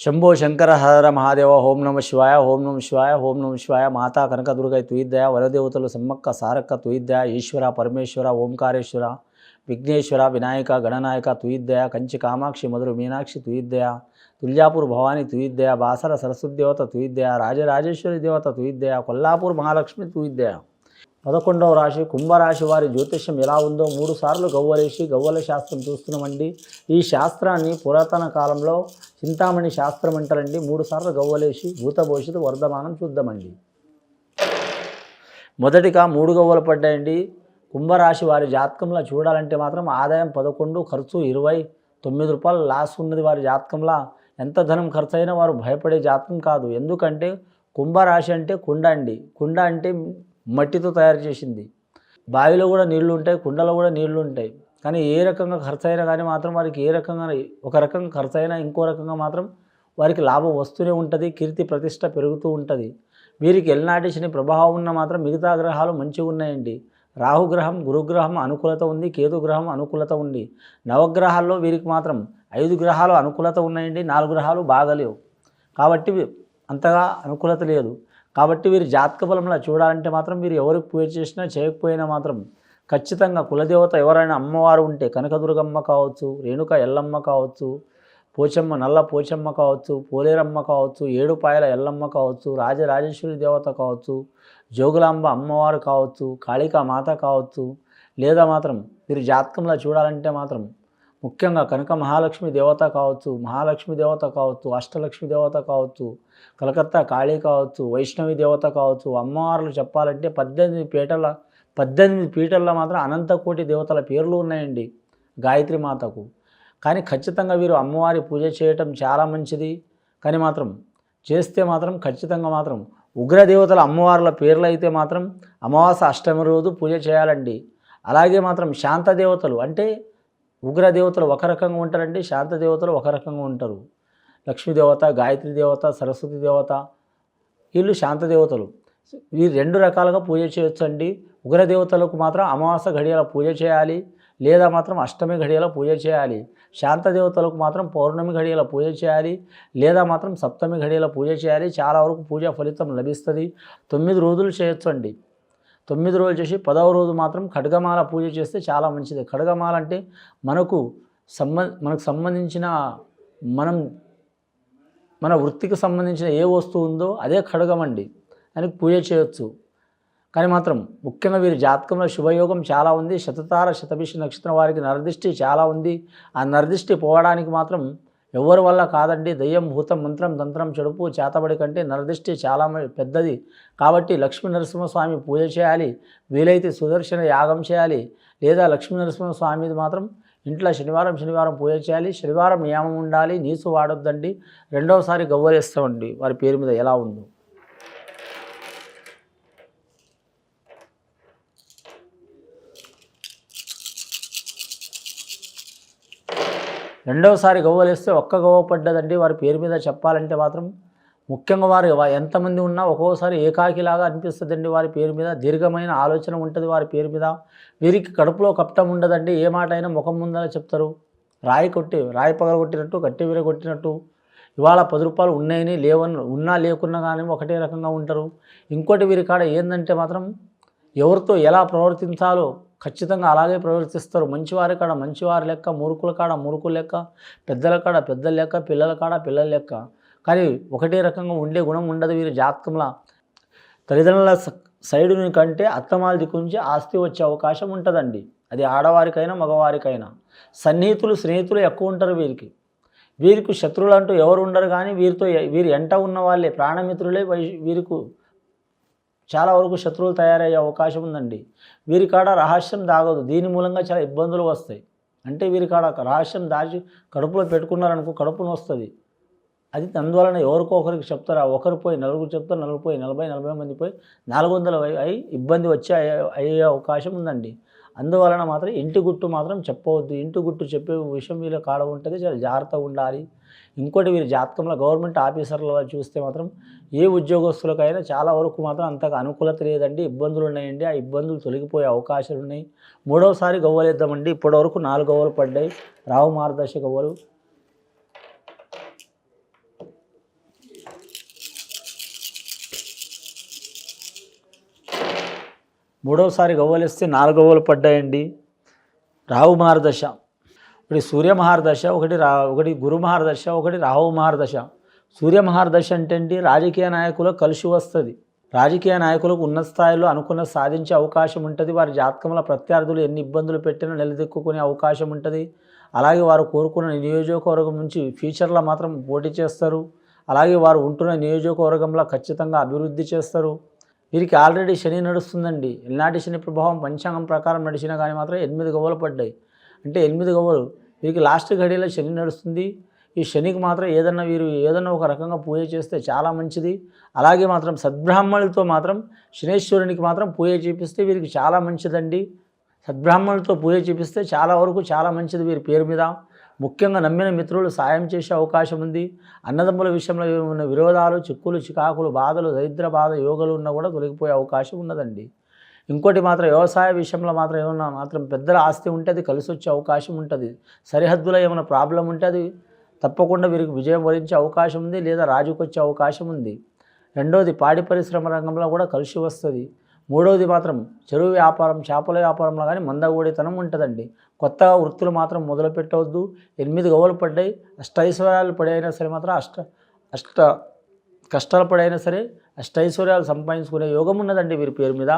శంభో శంకర హర మహాదేవ ఓం నమ శివాయ ఓం నమ శివాయ ఓం నమ శివాయ మాతా కనకదుర్గై తుయిద్దయ వరదేవతలు సమ్మక్క సారక్క తుయిద్దయ ఈశ్వర పరమేశ్వర ఓంకారేశ్వర విఘ్నేశ్వర వినాయక గణనాయక తుయిద్దయ కంచి కామాక్షి మధుర మీనాక్షి తుయిద్దయ తుల్యాపూర్ భవాని తుయిద్దయ బాసర సరస్వతి దేవత తుయిద్దయ రాజరాజేశ్వరి దేవత తుయిద్దయ కొల్లాపూర్ మహాలక్ష్మి తుయిద్దయ 11వ రాశి కుంభరాశి వారి జ్యోతిష్యం ఎలా ఉందో 3 సార్లు గవ్వలేసి గవ్వల శాస్త్రం చూస్తున్నామండి. ఈ శాస్త్రాన్ని పురాతన కాలంలో చింతామణి శాస్త్రం అంటారండి. 3 సార్లు గవ్వలేసి భూత భవిష్యత్తు వర్ధమానం చూద్దామండి. మొదటిగా 3 గవ్వలు పడ్డాయండి. కుంభరాశి వారి జాతకంలో చూడాలంటే మాత్రం ఆదాయం 11, ఖర్చు 20, 9 రూపాయలు లాస్ ఉన్నది వారి జాతకంలో. ఎంత ధనం ఖర్చు అయినా వారు భయపడే జాతకం కాదు. ఎందుకంటే కుంభరాశి అంటే కుండ అండి. కుండ అంటే మట్టితో తయారు చేసింది. బావిలో కూడా నీళ్లు ఉంటాయి, కుండలో కూడా నీళ్లు ఉంటాయి. కానీ ఏ రకంగా ఖర్చు అయినా కానీ మాత్రం వారికి ఏ రకంగా ఒక రకంగా ఖర్చు అయినా ఇంకో రకంగా మాత్రం వారికి లాభం వస్తూనే ఉంటుంది. కీర్తి ప్రతిష్ట పెరుగుతూ ఉంటుంది. వీరికి ఎల్నాటి శని ప్రభావం ఉన్న మాత్రం మిగతా గ్రహాలు మంచిగా ఉన్నాయండి. రాహుగ్రహం, గురుగ్రహం అనుకూలత ఉంది, కేతుగ్రహం అనుకూలత ఉంది. నవగ్రహాల్లో వీరికి మాత్రం 5 గ్రహాలు అనుకూలత ఉన్నాయండి, 4 గ్రహాలు బాగలేవు. కాబట్టి అంతగా అనుకూలత లేదు. కాబట్టి వీరి జాతక బలంలో చూడాలంటే మాత్రం వీరు ఎవరికి పూజ చేసినా చేయకపోయినా మాత్రం ఖచ్చితంగా కులదేవత ఎవరైనా అమ్మవారు ఉంటే కనకదుర్గమ్మ కావచ్చు, రేణుక ఎల్లమ్మ కావచ్చు, పోచమ్మ నల్ల పోచమ్మ కావచ్చు, పోలేరమ్మ కావచ్చు, ఏడుపాయల ఎల్లమ్మ కావచ్చు, రాజరాజేశ్వరి దేవత కావచ్చు, జోగులాంబ అమ్మవారు కావచ్చు, కాళికా మాత కావచ్చు, లేదా మాత్రం వీరి జాతకంలో చూడాలంటే మాత్రం ముఖ్యంగా కనక మహాలక్ష్మి దేవత కావచ్చు, మహాలక్ష్మి దేవత కావచ్చు, అష్టలక్ష్మి దేవత కావచ్చు, కలకత్తా కాళీ కావచ్చు, వైష్ణవి దేవత కావచ్చు. అమ్మవార్లు చెప్పాలంటే 18 పీటల్లో మాత్రం అనంతకోటి దేవతల పేర్లు ఉన్నాయండి గాయత్రి మాతకు. కానీ ఖచ్చితంగా వీరు అమ్మవారి పూజ చేయటం చాలా మంచిది. కానీ మాత్రం చేస్తే మాత్రం ఖచ్చితంగా మాత్రం ఉగ్రదేవతల అమ్మవార్ల పేర్లు అయితే మాత్రం అమావాస అష్టమి రోజు పూజ చేయాలండి. అలాగే మాత్రం శాంత దేవతలు అంటే ఉగ్రదేవతలు ఒక రకంగా ఉంటారండి, శాంత దేవతలు ఒక రకంగా ఉంటారు. లక్ష్మీదేవత, గాయత్రి దేవత, సరస్వతి దేవత వీళ్ళు శాంత దేవతలు. ఈ 2 రకాలుగా పూజ చేయొచ్చు అండి. ఉగ్రదేవతలకు మాత్రం అమావాస ఘడియల పూజ చేయాలి, లేదా మాత్రం అష్టమి ఘడియల పూజ చేయాలి. శాంత దేవతలకు మాత్రం పౌర్ణమి ఘడియల పూజ చేయాలి, లేదా మాత్రం సప్తమి ఘడియల పూజ చేయాలి. చాలా వరకు పూజా ఫలితం లభిస్తుంది. 9 రోజులు చేయొచ్చు అండి. 9 రోజులు చేసి 10వ రోజు మాత్రం ఖడ్గమాల పూజ చేస్తే చాలా మంచిది. ఖడ్గమాల అంటే మనకు సంబంధించిన మన వృత్తికి సంబంధించిన ఏ వస్తువు ఉందో అదే ఖడ్గం అండి. దానికి పూజ చేయొచ్చు. కానీ మాత్రం ముఖ్యంగా వీరి జాతకంలో శుభయోగం చాలా ఉంది. శతతార శతభిష నక్షత్రం వారికి నరదిష్టి చాలా ఉంది. ఆ నరదిష్టి పోవడానికి మాత్రం ఎవరి వల్ల కాదండి. దయ్యం, భూతం, మంత్రం, తంత్రం, చెడుపు, చేతబడి కంటే నరదిష్టి చాలా పెద్దది. కాబట్టి లక్ష్మీ నరసింహస్వామి పూజ చేయాలి. వీలైతే సుదర్శన యాగం చేయాలి. లేదా లక్ష్మీ నరసింహస్వామిది మాత్రం ఇంట్లో శనివారం పూజ చేయాలి. శనివారం నియమం ఉండాలి, నీసు వాడొద్దండి. 2వసారి గవ్వలేస్తామండి వారి పేరు మీద ఎలా ఉందో. రెండవసారి గవ్వలేస్తే ఒక్క గవ్వ పడ్డదండి వారి పేరు మీద. చెప్పాలంటే మాత్రం ముఖ్యంగా వారు ఎంతమంది ఉన్నా ఒక్కోసారి ఏకాకిలాగా అనిపిస్తుందండి వారి పేరు మీద. దీర్ఘమైన ఆలోచన ఉంటుంది వారి పేరు మీద. వీరికి కడుపులో కపటం ఉండదండి. ఏ మాట అయినా ముఖం ముందర చెప్తారు. రాయి పగలగొట్టినట్టు, కట్టి విరగొట్టినట్టు. ఇవాళ 10 రూపాయలు ఉన్నాయని ఉన్నా లేకున్నా కానీ ఒకటే రకంగా ఉంటారు. ఇంకోటి వీరి కాడ ఏంటంటే మాత్రం ఎవరితో ఎలా ప్రవర్తించాలో ఖచ్చితంగా అలాగే ప్రవర్తిస్తారు. మంచివారి కాడ మంచివారి లెక్క, మూర్ఖుల కాడ మూర్ఖుల లెక్క, పెద్దల కాడ పెద్దల లెక్క, పిల్లల కాడ పిల్లల లెక్క. కానీ ఒకటే రకంగా ఉండే గుణం ఉండదు వీరి జాతకంలో. తల్లిదండ్రుల సైడు కంటే అత్తమాల దిక్కు నుంచి ఆస్తి వచ్చే అవకాశం ఉంటుందండి. అది ఆడవారికైనా మగవారికైనా. సన్నిహితులు, స్నేహితులు ఎక్కువ ఉంటారు వీరికి. వీరికి శత్రువులు అంటూ ఎవరు ఉండరు. కానీ వీరి ఎంట ఉన్న వాళ్ళే ప్రాణమిత్రులే వీరికి చాలా వరకు శత్రువులు తయారయ్యే అవకాశం ఉందండి. వీరి కాడ రహస్యం దాగదు. దీని మూలంగా చాలా ఇబ్బందులు వస్తాయి. అంటే వీరి కాడ రహస్యం దాచి కడుపులో పెట్టుకున్నారనుకో కడుపును వస్తుంది. అది అందువలన ఎవరికో ఒకరికి చెప్తారు. ఒకరు పోయి 4 చెప్తారు, 4 పోయి 40 మంది పోయి 400 అయి ఇబ్బంది అయ్యే అవకాశం ఉందండి. అందువలన మాత్రం ఇంటి గుట్టు మాత్రం చెప్పవద్దు. ఇంటి గుట్టు చెప్పే విషయం వీళ్ళ కాడ ఉంటుంది. చాలా జాగ్రత్తగా ఉండాలి. ఇంకోటి వీరి జాతకంలో గవర్నమెంట్ ఆఫీసర్లలో చూస్తే మాత్రం ఏ ఉద్యోగస్తులకైనా చాలా వరకు మాత్రం అంతగా అనుకూలత లేదండి. ఇబ్బందులు ఉన్నాయండి. ఆ ఇబ్బందులు తొలగిపోయే అవకాశాలు ఉన్నాయి. 3వసారి గవ్వలేద్దామండి. ఇప్పటివరకు 4 గవ్వలు పడ్డాయి. రాహు మార్గదర్శ గవ్వలు. మూడవసారి గవ్వలిస్తే 4 గవ్వలు పడ్డాయండి. రాహు మహర్దశ, ఒకటి సూర్య మహర్దశ, ఒకటి గురు మహర్దశ, ఒకటి రాహు మహర్దశ. సూర్య మహర్దశ అంటే అండి రాజకీయ నాయకులకు కలిసి వస్తుంది. రాజకీయ నాయకులకు ఉన్నత స్థాయిలో అనుకున్న సాధించే అవకాశం ఉంటుంది. వారి జాతకంలో ప్రత్యర్థులు ఎన్ని ఇబ్బందులు పెట్టినా నిలదొక్కునే అవకాశం ఉంటుంది. అలాగే వారు కోరుకున్న నియోజకవర్గం నుంచి ఫ్యూచర్లో మాత్రం పోటీ చేస్తారు. అలాగే వారు ఉంటున్న నియోజకవర్గంలో ఖచ్చితంగా అభివృద్ధి చేస్తారు. వీరికి ఆల్రెడీ శని నడుస్తుందండి. ఎల్నాటి శని ప్రభావం పంచాంగం ప్రకారం నడిచినా కానీ మాత్రం 8 గవ్వలు పడ్డాయి. అంటే 8 గవ్వలు వీరికి లాస్ట్ ఘడియలో శని నడుస్తుంది. ఈ శనికి మాత్రం వీరు ఏదన్నా ఒక రకంగా పూజ చేస్తే చాలా మంచిది. అలాగే మాత్రం సద్బ్రాహ్మణులతో మాత్రం శనేశ్వరునికి మాత్రం పూజ చేపిస్తే వీరికి చాలా మంచిదండి. సద్బ్రాహ్మణులతో పూజ చేపిస్తే చాలా వరకు చాలా మంచిది వీరి పేరు మీద. ముఖ్యంగా నమ్మిన మిత్రులు సాయం చేసే అవకాశం ఉంది. అన్నదమ్ముల విషయంలో ఉన్న విరోధాలు, చిక్కులు, చికాకులు, బాధలు, దరిద్ర బాధ, యోగాలు ఉన్నా కూడా తొలగిపోయే అవకాశం ఉన్నదండి. ఇంకోటి మాత్రం వ్యవసాయ విషయంలో మాత్రం ఏమన్నా మాత్రం పెద్దల ఆస్తి ఉంటే అది కలిసి వచ్చే అవకాశం ఉంటుంది. సరిహద్దులో ఏమైనా ప్రాబ్లం ఉంటే అది తప్పకుండా వీరికి విజయం వరించే అవకాశం ఉంది, లేదా రాజుకు వచ్చే అవకాశం ఉంది. రెండవది పాడి పరిశ్రమ రంగంలో కూడా కలిసి వస్తుంది. మూడవది మాత్రం చెరువు వ్యాపారం, చేపల వ్యాపారంలో కానీ మందగూడితనం ఉంటుందండి. కొత్తగా వృత్తులు మాత్రం మొదలు పెట్టవద్దు. 8 గవ్వలు పడ్డాయి. అష్టైశ్వర్యాలు పడైనా సరే మాత్రం అష్ట కష్టాలు పడైనా సరే అష్టైశ్వర్యాలు సంపాదించుకునే యోగం ఉన్నదండి వీరి పేరు మీద.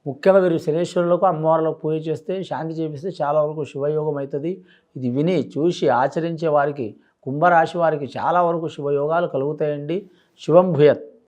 ముఖ్యంగా వీరు శనేశ్వరులకు, అమ్మవార్లకు పూజ చేస్తే, శాంతి చేపిస్తే చాలా వరకు శుభయోగం అవుతుంది. ఇది విని చూసి ఆచరించే వారికి, కుంభరాశి వారికి చాలా వరకు శుభయోగాలు కలుగుతాయండి. శుభం భూయత్.